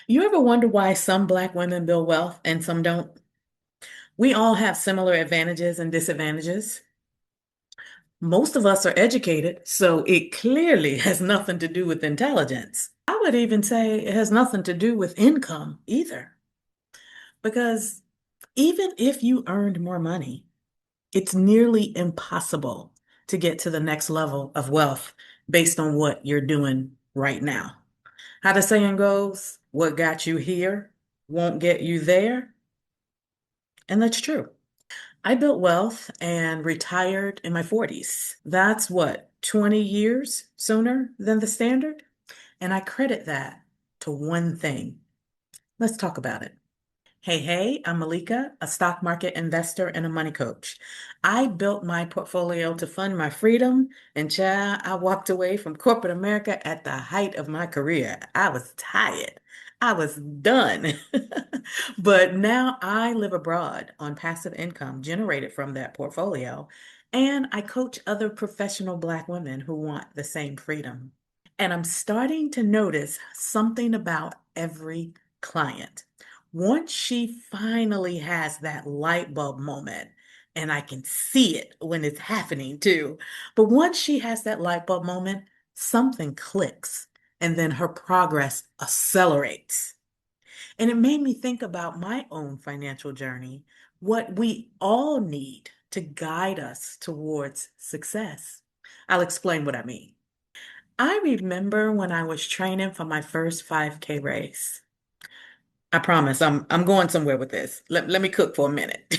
You ever wonder why some Black women build wealth and some don't? We all have similar advantages and disadvantages. Most of us are educated, so it clearly has nothing to do with intelligence. I would even say it has nothing to do with income either, because even if you earned more money, it's nearly impossible to get to the next level of wealth based on what you're doing right now. How the saying goes, what got you here won't get you there. And that's true. I built wealth and retired in my 40s. That's what, 20 years sooner than the standard? And I credit that to one thing. Let's talk about it. Hey, I'm Malika, a stock market investor and a money coach. I built my portfolio to fund my freedom, and child, I walked away from corporate America at the height of my career. I was tired. I was done. But now I live abroad on passive income generated from that portfolio, and I coach other professional Black women who want the same freedom. And I'm starting to notice something about every client. Once she finally has that light bulb moment, and I can see it when it's happening too, but once she has that light bulb moment, something clicks and then her progress accelerates. And it made me think about my own financial journey, what we all need to guide us towards success. I'll explain what I mean. I remember when I was training for my first 5K race. I promise I'm going somewhere with this. Let me cook for a minute.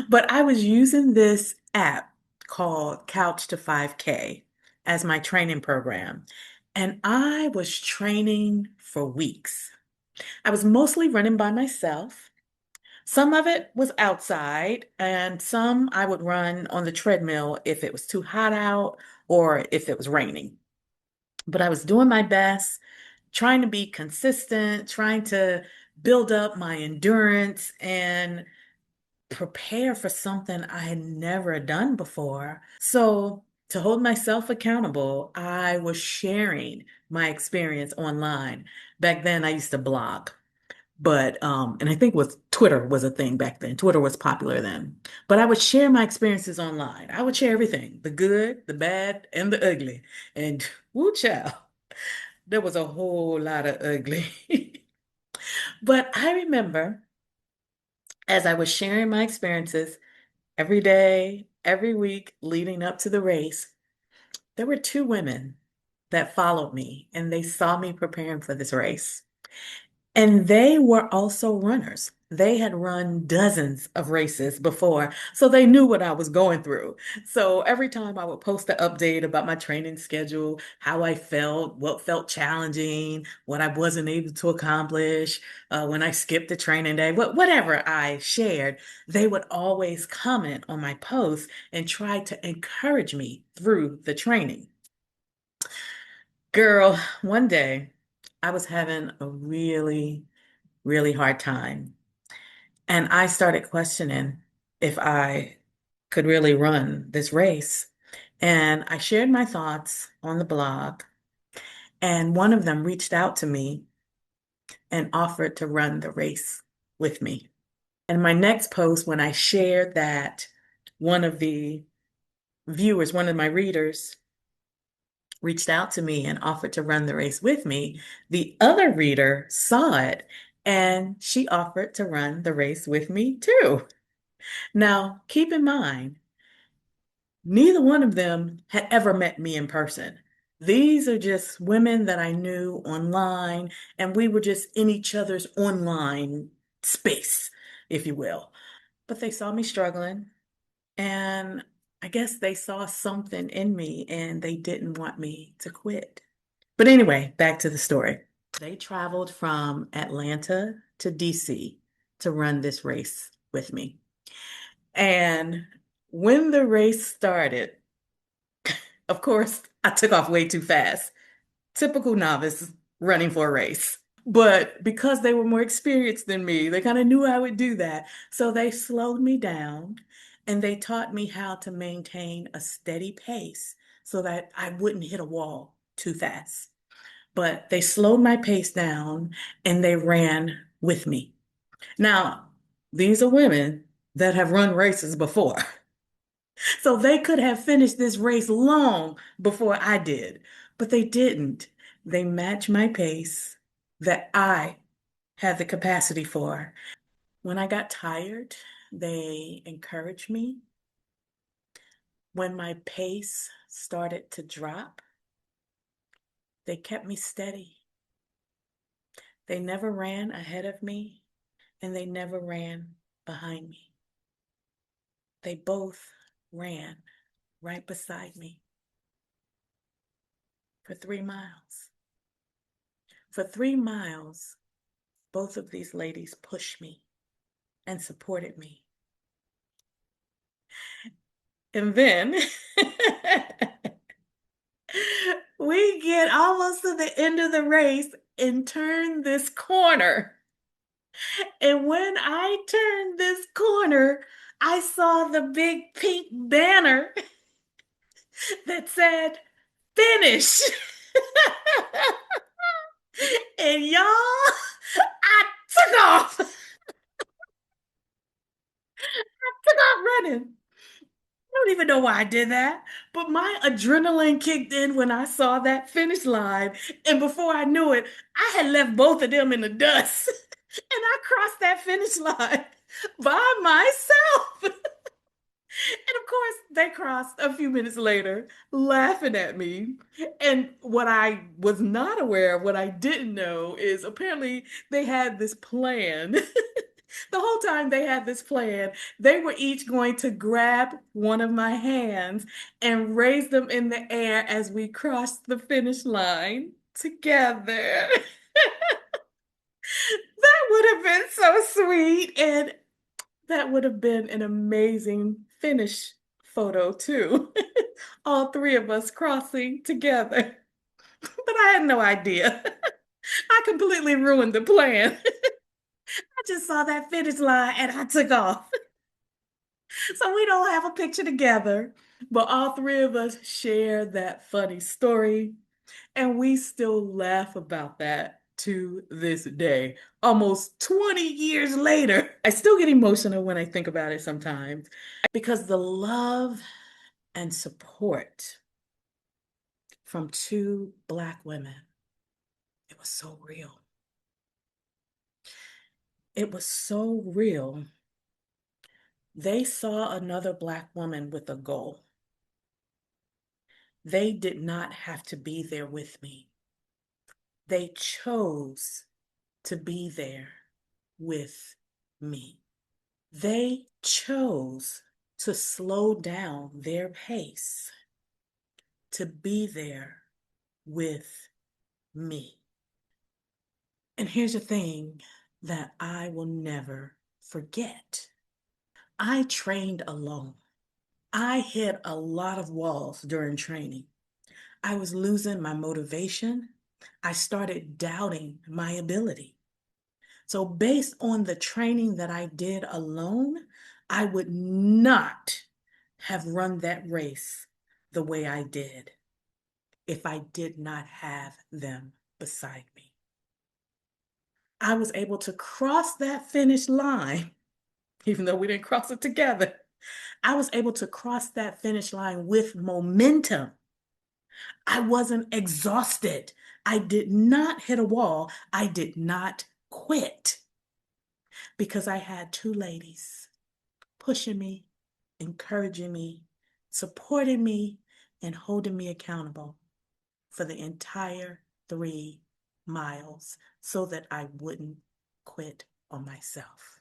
But I was using this app called Couch to 5K as my training program. And I was training for weeks. I was mostly running by myself. Some of it was outside, and some I would run on the treadmill if it was too hot out or if it was raining. But I was doing my best, trying to be consistent, trying to build up my endurance and prepare for something I had never done before. So, to hold myself accountable, I was sharing my experience online. Back then, I used to blog, but and I think was Twitter was a thing back then. Twitter was popular then. But I would share my experiences online. I would share everything, the good, the bad, and the ugly. And woo child, there was a whole lot of ugly. But I remember as I was sharing my experiences every day, every week leading up to the race, there were two women that followed me and they saw me preparing for this race. And they were also runners. They had run dozens of races before, so they knew what I was going through. So every time I would post an update about my training schedule, how I felt, what felt challenging, what I wasn't able to accomplish, when I skipped the training day, whatever I shared, they would always comment on my posts and try to encourage me through the training. Girl, one day I was having a really hard time. And I started questioning if I could really run this race. And I shared my thoughts on the blog, and one of them reached out to me and offered to run the race with me. And my next post, when I shared that one of the viewers, one of my readers, reached out to me and offered to run the race with me, the other reader saw it and she offered to run the race with me too. Now, keep in mind, neither one of them had ever met me in person. These are just women that I knew online, and we were just in each other's online space, if you will. But they saw me struggling, and I guess they saw something in me and they didn't want me to quit. But anyway, back to the story. They traveled from Atlanta to DC to run this race with me. And when the race started, of course, I took off way too fast. Typical novice running for a race. But because they were more experienced than me, they kind of knew I would do that. So they slowed me down and they taught me how to maintain a steady pace so that I wouldn't hit a wall too fast. but they slowed my pace down and they ran with me. Now, these are women that have run races before. So they could have finished this race long before I did, but they didn't. They matched my pace that I had the capacity for. When I got tired, they encouraged me. When my pace started to drop, they kept me steady. They never ran ahead of me and they never ran behind me. They both ran right beside me for 3 miles. For 3 miles, both of these ladies pushed me and supported me. And then we get almost to the end of the race and turn this corner. And when I turned this corner, I saw the big pink banner that said, finish. And y'all, I took off. Took off running. I don't even know why I did that, but my adrenaline kicked in when I saw that finish line. And before I knew it, I had left both of them in the dust. And I crossed that finish line by myself. And of course, they crossed a few minutes later, laughing at me. And what I was not aware of, what I didn't know, is apparently they had this plan. The whole time they had this plan, they were each going to grab one of my hands and raise them in the air as we crossed the finish line together. That would have been so sweet. And that would have been an amazing finish photo, too. All three of us crossing together. But I had no idea. I completely ruined the plan. I just saw that finish line and I took off. So we don't have a picture together, but all three of us share that funny story. And we still laugh about that to this day, almost 20 years later. I still get emotional when I think about it sometimes because the love and support from two Black women, it was so real. It was so real. They saw another Black woman with a goal. They did not have to be there with me. They chose to be there with me. They chose to slow down their pace to be there with me. And here's the thing that I will never forget. I trained alone. I hit a lot of walls during training. I was losing my motivation. I started doubting my ability. So based on the training that I did alone, I would not have run that race the way I did if I did not have them beside me. I was able to cross that finish line, even though we didn't cross it together. I was able to cross that finish line with momentum. I wasn't exhausted. I did not hit a wall. I did not quit because I had two ladies pushing me, encouraging me, supporting me, and holding me accountable for the entire 3 miles so that I wouldn't quit on myself.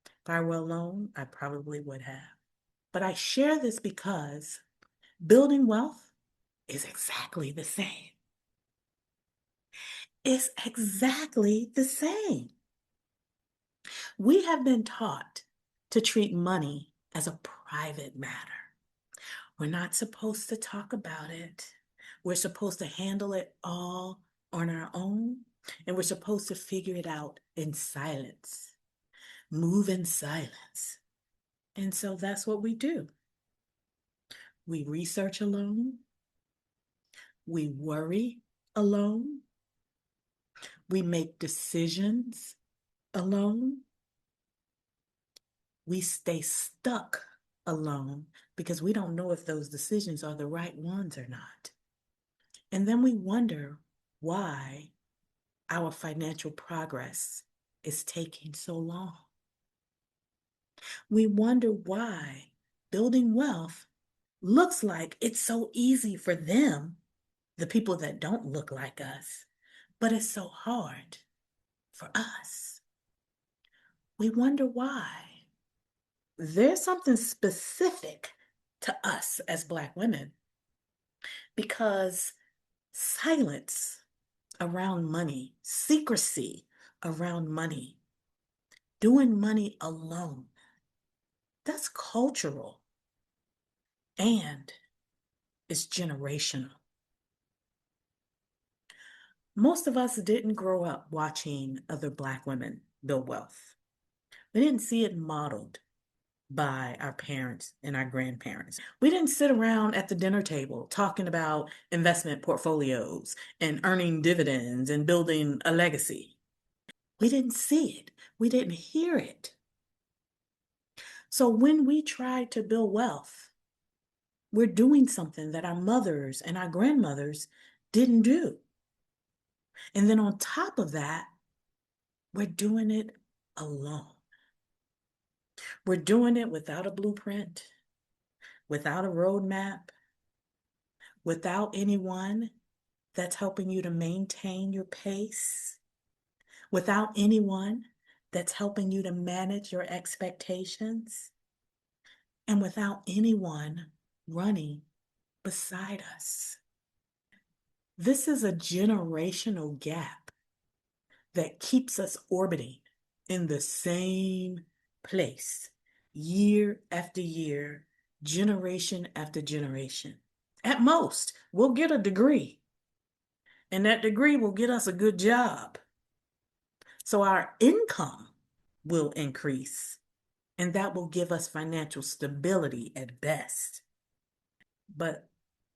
If I were alone, I probably would have. But I share this because building wealth is exactly the same. It's exactly the same. We have been taught to treat money as a private matter. We're not supposed to talk about it. We're supposed to handle it all on our own, and we're supposed to figure it out in silence, move in silence. And so that's what we do. We research alone, we worry alone, We make decisions alone. We stay stuck alone because we don't know if those decisions are the right ones or not. And then we wonder why our financial progress is taking so long. We wonder why building wealth looks like it's so easy for them, the people that don't look like us, but it's so hard for us. We wonder why. There's something specific to us as Black women because silence around money, secrecy around money, doing money alone, that's cultural and it's generational. Most of us didn't grow up watching other Black women build wealth. We didn't see it modeled by our parents and our grandparents. We didn't sit around at the dinner table talking about investment portfolios and earning dividends and building a legacy. We didn't see it. We didn't hear it. So when we try to build wealth, we're doing something that our mothers and our grandmothers didn't do. And then on top of that, we're doing it alone. We're doing it without a blueprint, without a roadmap, without anyone that's helping you to maintain your pace, without anyone that's helping you to manage your expectations, and without anyone running beside us. This is a generational gap that keeps us orbiting in the same place, year after year, generation after generation. At most, we'll get a degree, and that degree will get us a good job. So our income will increase, and that will give us financial stability at best. But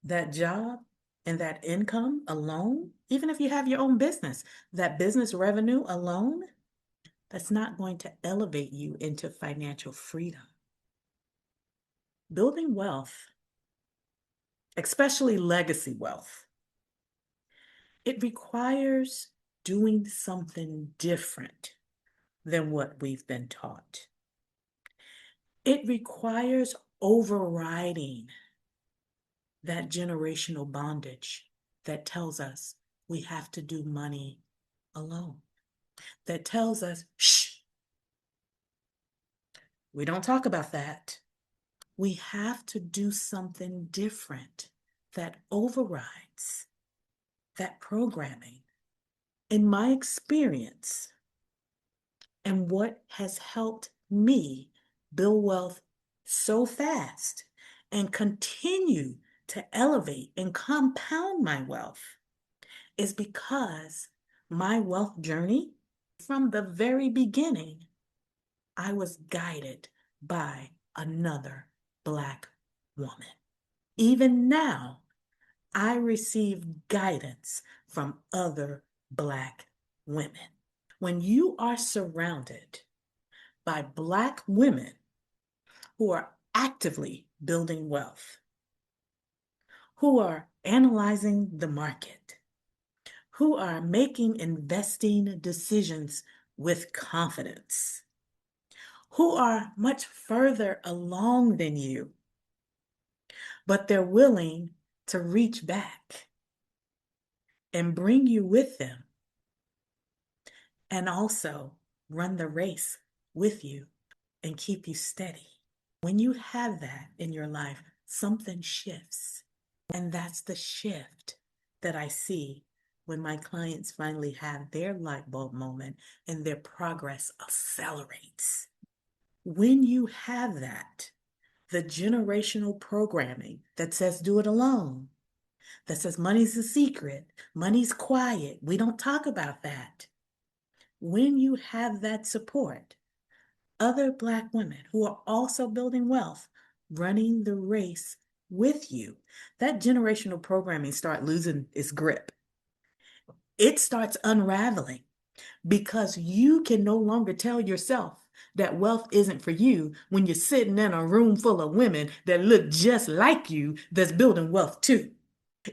that job and that income alone, even if you have your own business, that business revenue alone, that's not going to elevate you into financial freedom. Building wealth, especially legacy wealth, it requires doing something different than what we've been taught. It requires overriding that generational bondage that tells us we have to do money alone, that tells us, shh, we don't talk about that. We have to do something different that overrides that programming. In my experience, and what has helped me build wealth so fast and continue to elevate and compound my wealth is because my wealth journey, from the very beginning, I was guided by another Black woman. Even now, I receive guidance from other Black women. When you are surrounded by Black women who are actively building wealth, who are analyzing the market, who are making investing decisions with confidence, who are much further along than you, but they're willing to reach back and bring you with them and also run the race with you and keep you steady. When you have that in your life, something shifts. And that's the shift that I see when my clients finally have their light bulb moment and their progress accelerates. When you have that, the generational programming that says do it alone, that says money's a secret, money's quiet, we don't talk about that. When you have that support, other Black women who are also building wealth, running the race with you, that generational programming starts losing its grip. It starts unraveling because you can no longer tell yourself that wealth isn't for you when you're sitting in a room full of women that look just like you that's building wealth too.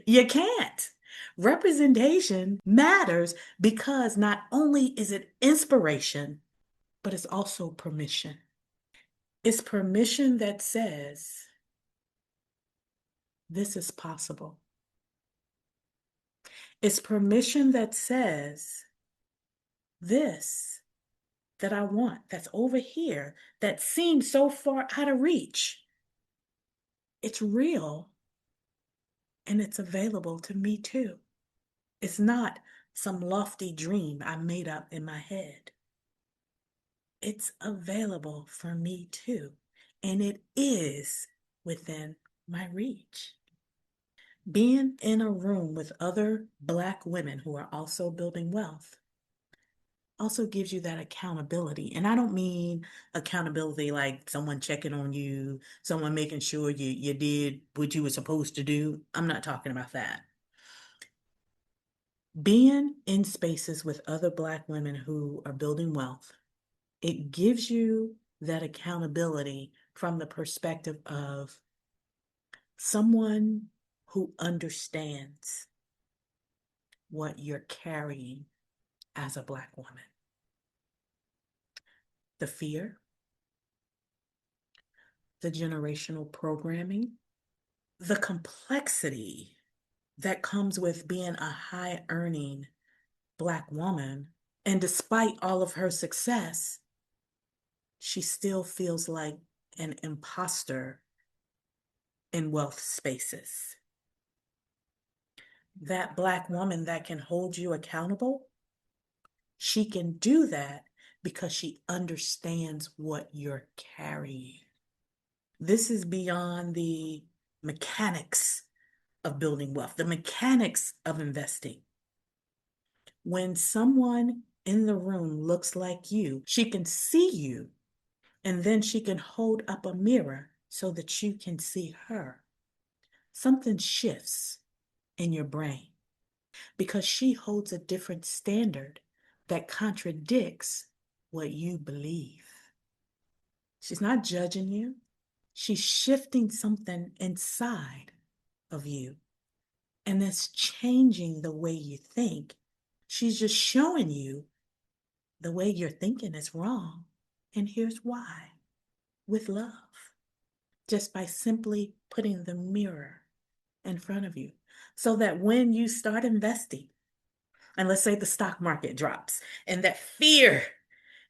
You can't. Representation matters because not only is it inspiration, but it's also permission. It's permission that says, this is possible. It's permission that says, this that I want, that's over here, that seems so far out of reach, it's real and it's available to me too. It's not some lofty dream I made up in my head. It's available for me too. And it is within my reach. Being in a room with other Black women who are also building wealth also gives you that accountability. And I don't mean accountability like someone checking on you, someone making sure you did what you were supposed to do. I'm not talking about that. Being in spaces with other Black women who are building wealth, it gives you that accountability from the perspective of someone who understands what you're carrying as a Black woman. The fear, the generational programming, the complexity that comes with being a high earning Black woman. And despite all of her success, she still feels like an imposter in wealth spaces. That Black woman that can hold you accountable, she can do that because she understands what you're carrying. This is beyond the mechanics of building wealth, the mechanics of investing. When someone in the room looks like you, she can see you, and then she can hold up a mirror so that you can see her. Something shifts in your brain because she holds a different standard that contradicts what you believe. She's not judging you. She's shifting something inside of you. And that's changing the way you think. She's just showing you the way you're thinking is wrong. And here's why, with love, just by simply putting the mirror in front of you. So that when you start investing, and let's say the stock market drops and that fear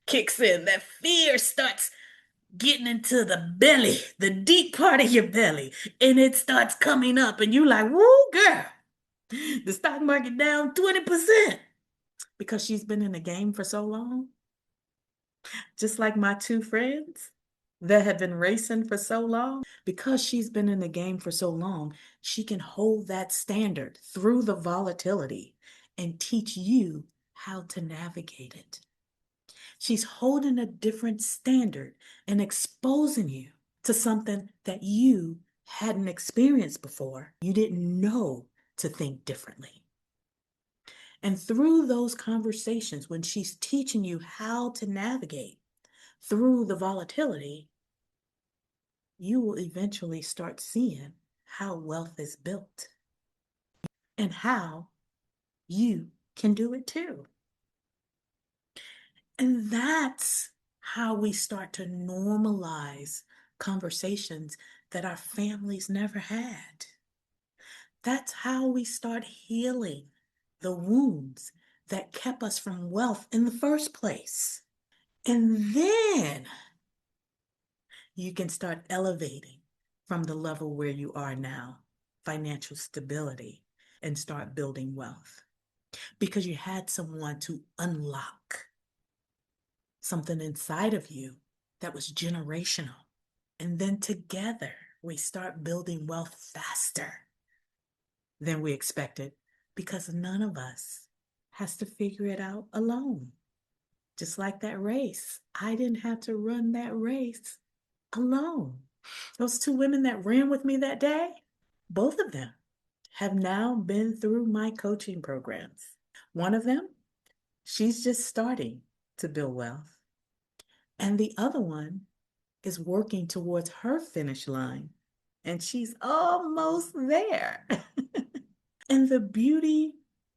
kicks in, that fear starts getting into the belly, the deep part of your belly, and it starts coming up, and you're like, woo, girl, the stock market down 20% because she's been in the game for so long. Just like my two friends that have been racing for so long, because she's been in the game for so long, she can hold that standard through the volatility and teach you how to navigate it. She's holding a different standard and exposing you to something that you hadn't experienced before. You didn't know to think differently. And through those conversations, when she's teaching you how to navigate through the volatility, you will eventually start seeing how wealth is built and how you can do it too. And that's how we start to normalize conversations that our families never had. That's how we start healing the wounds that kept us from wealth in the first place. And then you can start elevating from the level where you are now, financial stability, and start building wealth because you had someone to unlock something inside of you that was generational. And then together we start building wealth faster than we expected because none of us has to figure it out alone. Just like that race, I didn't have to run that race alone. Those two women that ran with me that day, both of them have now been through my coaching programs. One of them She's just starting to build wealth. And the other one is working towards her finish line. And she's almost there. And the beauty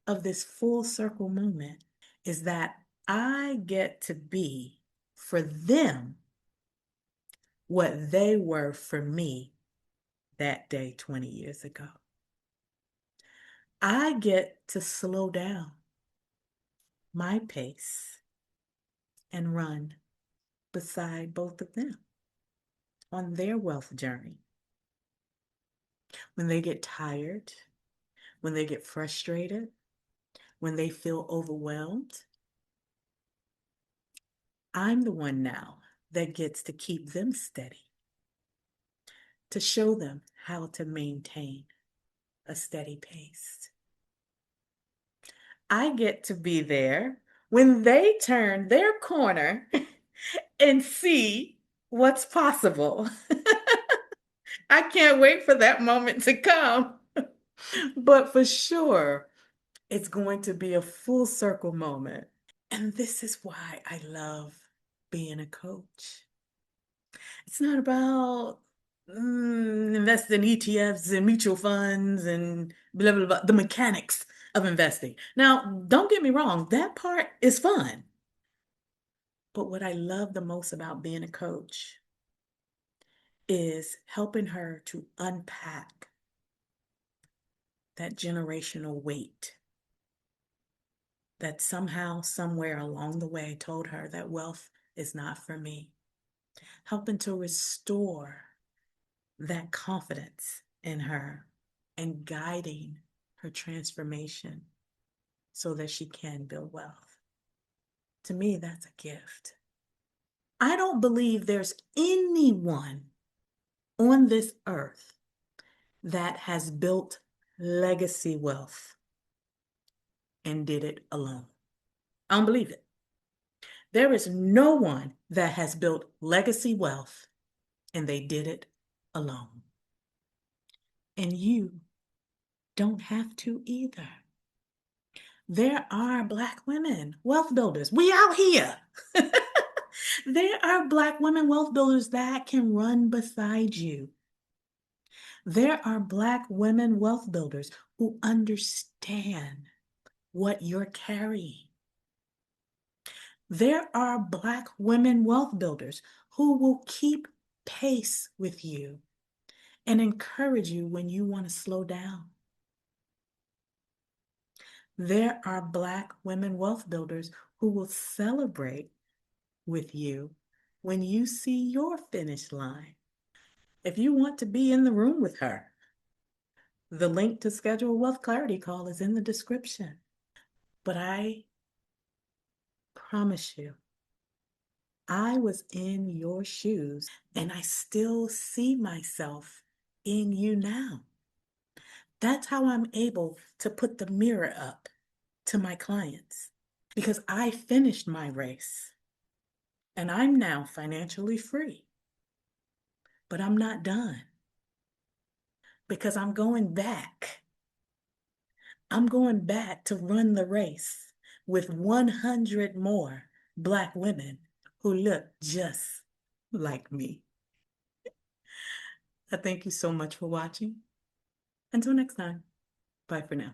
of this full circle moment is that I get to be for them what they were for me that day 20 years ago. I get to slow down my pace and run beside both of them on their wealth journey. When they get tired, when they get frustrated, when they feel overwhelmed, I'm the one now that gets to keep them steady, to show them how to maintain a steady pace. I get to be there when they turn their corner and see what's possible. I can't wait for that moment to come. But for sure, it's going to be a full circle moment. And this is why I love being a coach. It's not about investing in ETFs and mutual funds and blah, blah, blah, the mechanics of investing. Now, don't get me wrong, that part is fun. But what I love the most about being a coach is helping her to unpack that generational weight that somehow, somewhere along the way told her that wealth is not for me. Helping to restore that confidence in her and guiding her transformation so that she can build wealth. To me, that's a gift. I don't believe there's anyone on this earth that has built legacy wealth and did it alone. I don't believe it. There is no one that has built legacy wealth and they did it alone. And you don't have to either. There are Black women wealth builders. We out here. There are Black women wealth builders that can run beside you. There are Black women wealth builders who understand what you're carrying. There are Black women wealth builders who will keep pace with you and encourage you when you want to slow down. There are Black women wealth builders who will celebrate with you when you see your finish line. If you want to be in the room with her, the link to schedule a wealth clarity call is in the description. But I promise you, I was in your shoes and I still see myself in you now. That's how I'm able to put the mirror up to my clients because I finished my race and I'm now financially free. But I'm not done because I'm going back. I'm going back to run the race with 100 more Black women who look just like me. I thank you so much for watching. Until next time, bye for now.